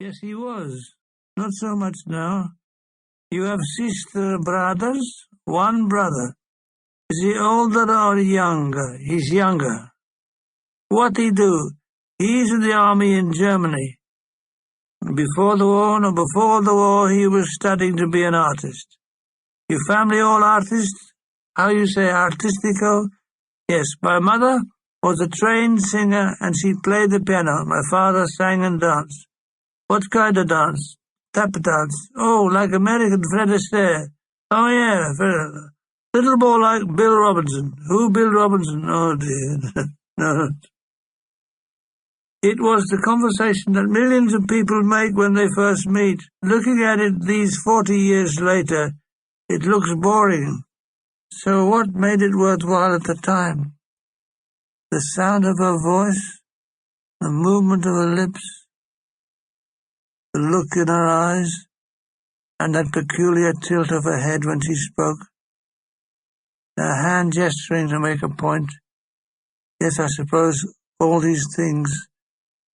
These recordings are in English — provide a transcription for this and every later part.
Yes, he was. Not so much now. You have sister brothers? One brother. Is he older or younger? He's younger. What he do? He's in the army in Germany. Before the war, he was studying to be an artist. Your family all artists? How you say, artistico? Yes, my mother was a trained singer and she played the piano. My father sang and danced. What kind of dance? Tap dance. Oh, like American Fred Astaire. Oh, yeah, little more like Bill Robinson. Who, Bill Robinson? Oh, dear. No. It was the conversation that millions of people make when they first meet. Looking at it these 40 years later, it looks boring. So what made it worthwhile at the time? The sound of her voice, the movement of her lips, the look in her eyes, and that peculiar tilt of her head when she spoke. Her hand gesturing to make a point. Yes, I suppose all these things,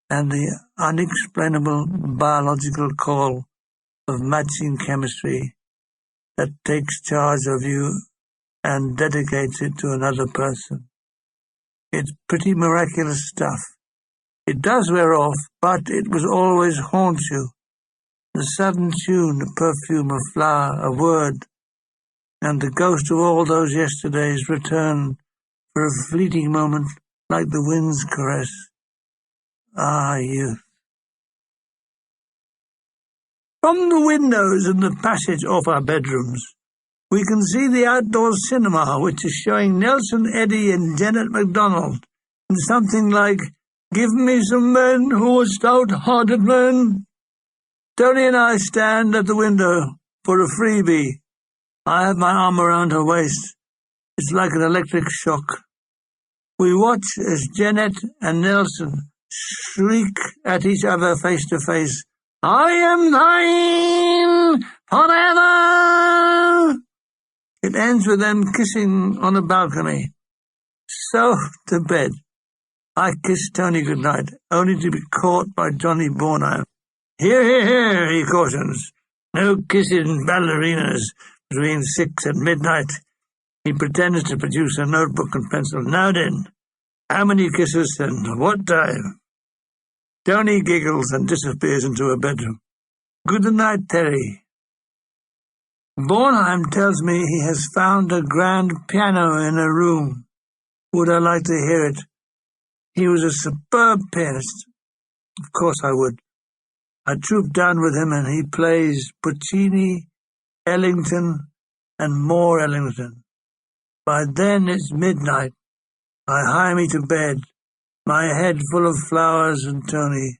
and the unexplainable biological call of matching chemistry that takes charge of you and dedicates it to another person. It's pretty miraculous stuff. It does wear off, but it will always haunt you. The sudden tune, the perfume, a flower, a word, and the ghost of all those yesterdays return for a fleeting moment like the wind's caress. Ah, youth. From the windows in the passage off our bedrooms, we can see the outdoor cinema, which is showing Nelson Eddy and Janet MacDonald in something like, "Give me some men who are stout-hearted men." Toni and I stand at the window for a freebie. I have my arm around her waist. It's like an electric shock. We watch as Janet and Nelson shriek at each other face to face, "I am thine forever!" It ends with them kissing on a balcony. So, to bed. I kiss Toni goodnight, only to be caught by Johnny Bornheim. "Here, here, here," he cautions. "No kissing ballerinas between 6 and midnight." He pretends to produce a notebook and pencil. "Now then, how many kisses and what time?" Toni giggles and disappears into her bedroom. "Good night, Terry." Bornheim tells me he has found a grand piano in her room. Would I like to hear it? He was a superb pianist. Of course I would. I troop down with him and he plays Puccini, Ellington, and more Ellington. By then it's midnight. I hie me to bed, my head full of flowers and Toni.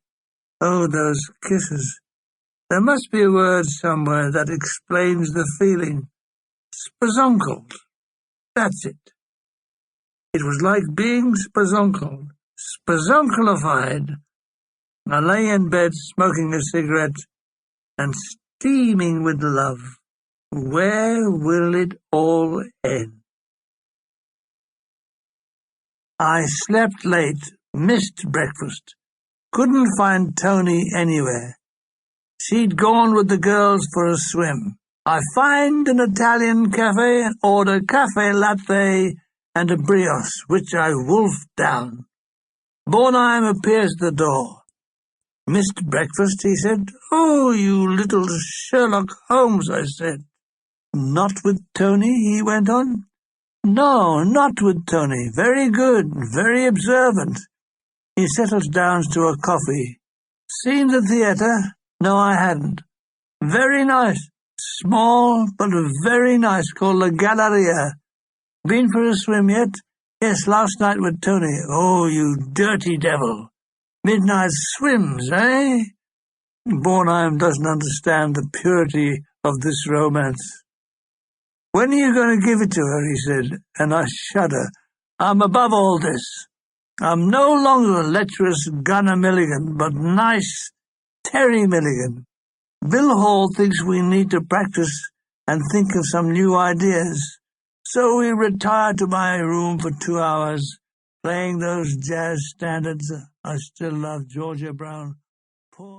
Oh, those kisses. There must be a word somewhere that explains the feeling. Spazonkled. That's it. It was like being spazonkled, spazonklified. I lay in bed smoking a cigarette and steaming with love. Where will it all end? I slept late, missed breakfast, couldn't find Toni anywhere. She'd gone with the girls for a swim. I find an Italian cafe and order cafe latte and a brioche, which I wolfed down. Bornheim appears at the door. "Missed breakfast," he said. "Oh, you little Sherlock Holmes," I said. "Not with Toni?" he went on. "No, not with Toni. Very good, very observant." He settles down to a coffee. "Seen the theatre?" "No, I hadn't." "Very nice. Small, but very nice, called La Galleria." "Been for a swim yet?" "Yes, last night with Toni." "Oh, you dirty devil. Midnight swims, eh?" Bornheim doesn't understand the purity of this romance. "When are you going to give it to her?" he said, and I shudder. I'm above all this. I'm no longer lecherous Gunner Milligan, but nice Terry Milligan. Bill Hall thinks we need to practice and think of some new ideas. So we retire to my room for 2 hours, playing those jazz standards. I still love Georgia Brown. Poor